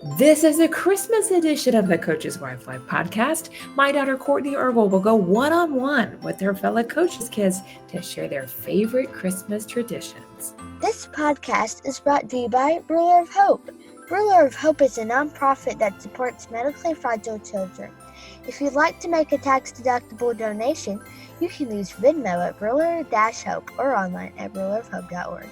This is a Christmas edition of the Coach's Wife Life podcast. My daughter Kourtney Eargle will go one-on-one with her fellow coaches' kids to share their favorite Christmas traditions. This podcast is brought to you by Ruler of Hope. Ruler of Hope is a nonprofit that supports medically fragile children. If you'd like to make a tax-deductible donation, you can use Venmo at Ruler-Hope or online at rulerofhope.org.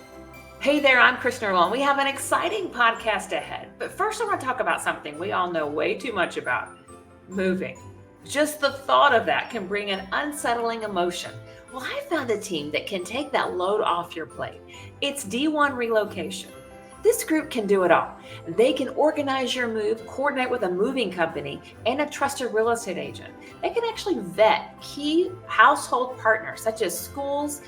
Hey there, I'm Kristen Eargle, and we have an exciting podcast ahead. But first I want to talk about something we all know way too much about: moving. Just the thought of that can bring an unsettling emotion. Well, I found a team that can take that load off your plate. It's D1 Relocation. This group can do it all. They can organize your move, coordinate with a moving company, and a trusted real estate agent. They can actually vet key household partners such as schools,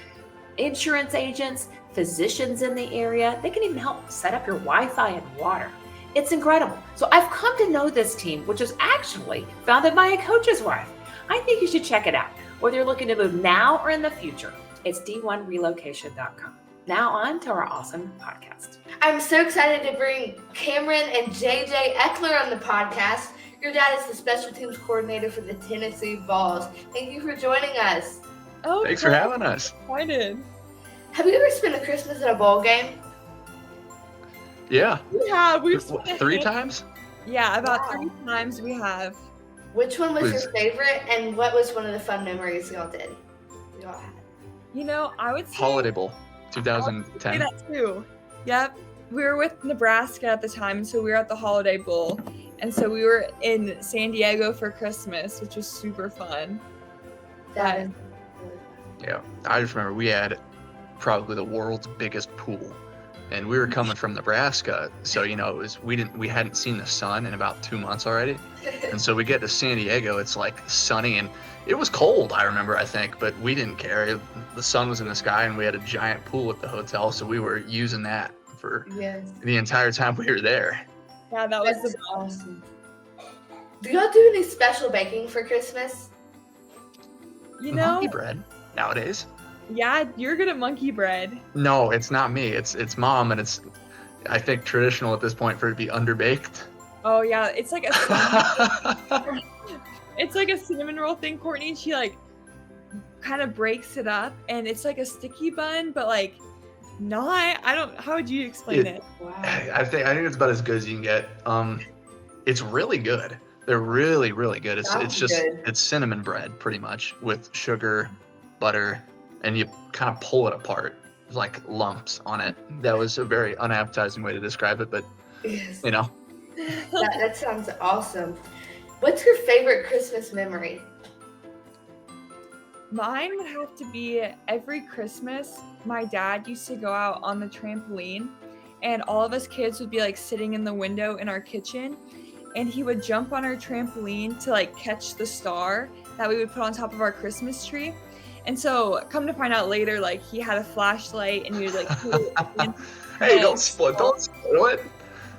insurance agents, physicians in the area. They can even help set up your Wi-Fi and water. It's incredible. So I've come to know this team, which is actually founded by a coach's wife. I think you should check it out, whether you're looking to move now or in the future. It's d1relocation.com. Now on to our awesome podcast. I'm so excited to bring Cameryn and JJ Ekeler on the podcast. Your dad is the special teams coordinator for the Tennessee Vols. Thank you for joining us. Oh, Thanks for having us. excited. Have you ever spent a Christmas at a bowl game? Yeah. Yeah, we've spent What, 3 times? Yeah, about Wow. 3 times we have. Which one was Was- your favorite, and what was one of the fun memories y'all did? Y'all had. You know, I would say Holiday Bowl, say 2010. that too. Yep. We were with Nebraska at the time, so we were at the Holiday Bowl. And so we were in San Diego for Christmas, which was super fun. That is really Yeah. I just remember we had probably the world's biggest pool. And we were coming from Nebraska, so it was we hadn't seen the sun in about 2 months already. fun. And so we get to San Diego, it's like sunny and it was cold, I think, but we didn't care. The sun was in the sky and we had a giant pool at the hotel, so we were using that for Yes. the entire time we were there. Yeah, that was That's the awesome. Do y'all do any special baking for Christmas? You know, Monkey bread nowadays. yeah, you're good at monkey bread. No, it's not me. It's mom, and it's I think traditional at this point for it to be underbaked. Oh yeah, it's like a it's like a cinnamon roll thing, Kourtney. She kind of breaks it up, and it's like a sticky bun, but I don't. How would you explain it? Wow. I think it's about as good as you can get. It's really good. They're really, really good. It's Sounds just good. it's cinnamon bread pretty much with sugar, butter, and you kind of pull it apart. There's like lumps on it. That was a very unappetizing way to describe it, but Yes. That sounds awesome. What's your favorite Christmas memory? Mine would have to be every Christmas, my dad used to go out on the trampoline, and all of us kids would be sitting in the window in our kitchen, and he would jump on our trampoline to catch the star that we would put on top of our Christmas tree. And so come to find out later, he had a flashlight and he would put it in. Hey, don't spoil it.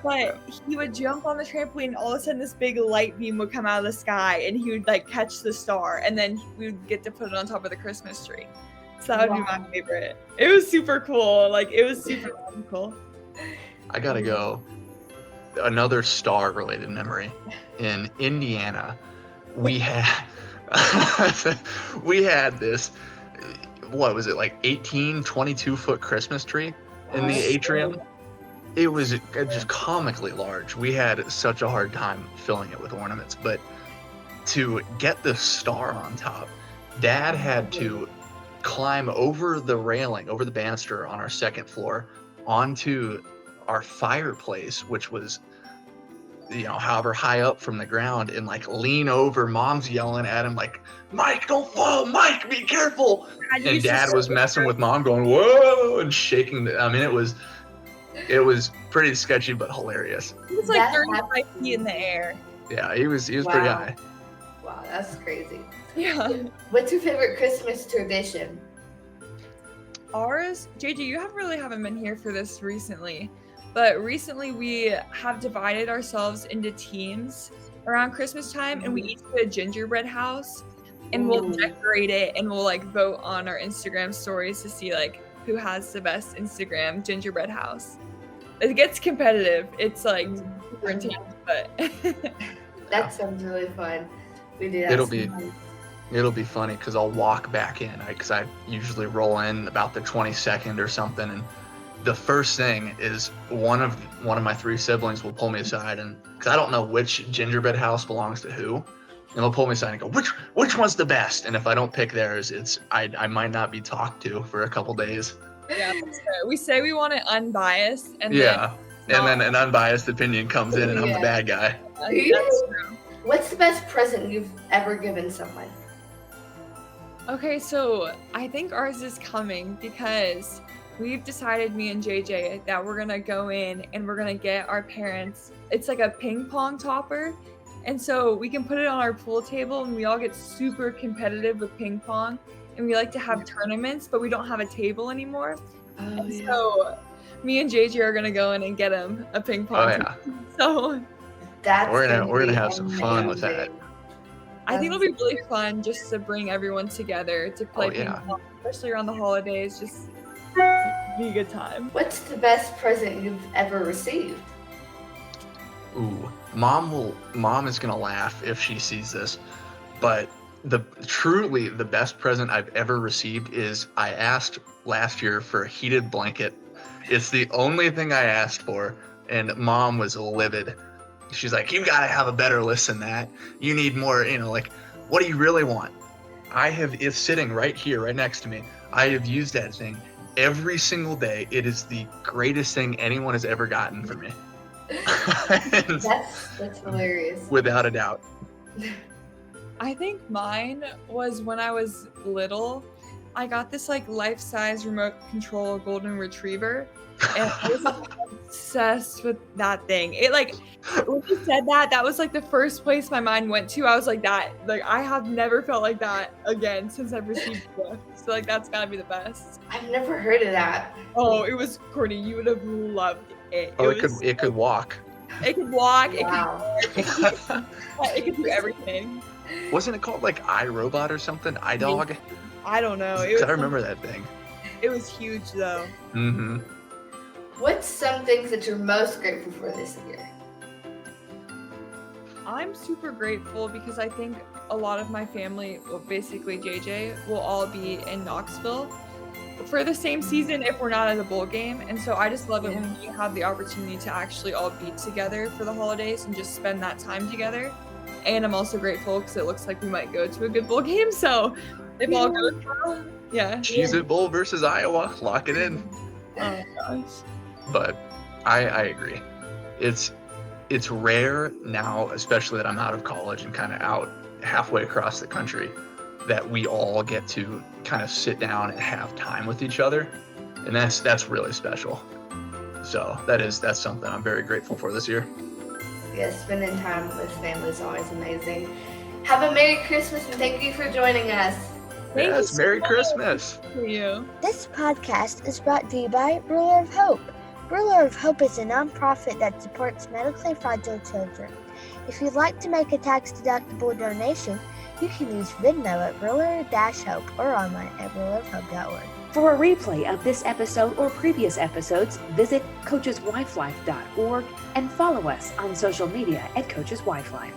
But he would jump on the trampoline, and all of a sudden this big light beam would come out of the sky, and he would catch the star, and then we would get to put it on top of the Christmas tree. So that would be my favorite. It was super cool. It was super cool. I gotta go. Another star-related memory. In Indiana, we had this, what was it, 18, 22-foot Christmas tree in the atrium. It was just comically large. We had such a hard time filling it with ornaments, but to get the star on top, Dad had to climb over the railing, over the banister on our second floor, onto our fireplace, which was however high up from the ground, and lean over. Mom's yelling at him Mike, don't fall, Mike, be careful. And Dad was messing with Mom, going whoa, and shaking it was pretty sketchy but hilarious. He was 35 feet in the air. Yeah, he was pretty high. Wow, that's crazy. Yeah. What's your favorite Christmas tradition? Ours, JJ, you haven't been here for this recently, but recently we have divided ourselves into teams around Christmas time, and we each do a gingerbread house, and we'll decorate it, and we'll vote on our Instagram stories to see who has the best Instagram gingerbread house. It gets competitive. It's super intense, but That sounds really fun. We do that. It'll be- sometimes. It'll be funny because I'll walk back in because I usually roll in about the 22nd or something, and the first thing is one of my 3 siblings will pull me aside, and because I don't know which gingerbread house belongs to who, and they'll pull me aside and go, which one's the best? And if I don't pick theirs, I might not be talked to for a couple days. yeah, that's fair. We say we want it unbiased, and Yeah, and then an unbiased opinion comes in, and I'm the Yeah. bad guy. then that's true. What's the best present you've ever given someone? Okay, so I think ours is coming because we've decided, me and JJ, that we're gonna go in and we're gonna get our parents. It's like a ping pong topper, and so we can put it on our pool table, and we all get super competitive with ping pong. And we like to have tournaments, but we don't have a table anymore. Oh, So me and JJ are gonna go in and get him a ping pong. Oh yeah, table. So That's we're gonna be have some fun with that. amazing. I think it'll be really fun just to bring everyone together to play ping yeah. pong, especially around the holidays. Just be a good time. What's the best present you've ever received? Ooh, mom is gonna laugh if she sees this, but truly the best present I've ever received is I asked last year for a heated blanket. It's the only thing I asked for, and mom was livid. She's like, you gotta have a better list than that. You need more, like, what do you really want? It's sitting right here, right next to me. I have used that thing every single day. It is the greatest thing anyone has ever gotten for me. That's hilarious. Without a doubt. I think mine was when I was little. I got this like life-size remote control golden retriever, and I was obsessed with that thing. It like when you said that was like the first place my mind went to. I was like I have never felt like that again since I've received a gift. So like that's gotta be the best. I've never heard of that. Oh, it was Kourtney. You would have loved it. Oh, it could walk. It could walk. Wow. It could do everything. Wasn't it called like iRobot or something? iDog? I don't know. I remember that thing. It was huge though. Mm-hmm. What's some things that you're most grateful for this year? I'm super grateful because I think a lot of my family, well, basically JJ, will all be in Knoxville for the same season if we're not at a bowl game. And so I just love it when we have the opportunity to actually all be together for the holidays and just spend that time together. And I'm also grateful because it looks like we might go to a good bowl game. So if all goes well, yeah. Cheez-It Bowl versus Iowa. Lock it in. Oh my gosh. But I agree. It's rare now, especially that I'm out of college and kind of out halfway across the country, that we all get to kind of sit down and have time with each other. And that's really special. So that's something I'm very grateful for this year. Yes, spending time with family is always amazing. Have a Merry Christmas and thank you for joining us. Thank you Yes, so Merry much. Christmas. For you. This podcast is brought to you by Ruler of Hope. Ruler of Hope is a nonprofit that supports medically fragile children. If you'd like to make a tax-deductible donation, you can use Venmo at Ruler-Hope or online at rulerofhope.org. For a replay of this episode or previous episodes, visit coacheswifelife.org and follow us on social media at Coaches Wife Life.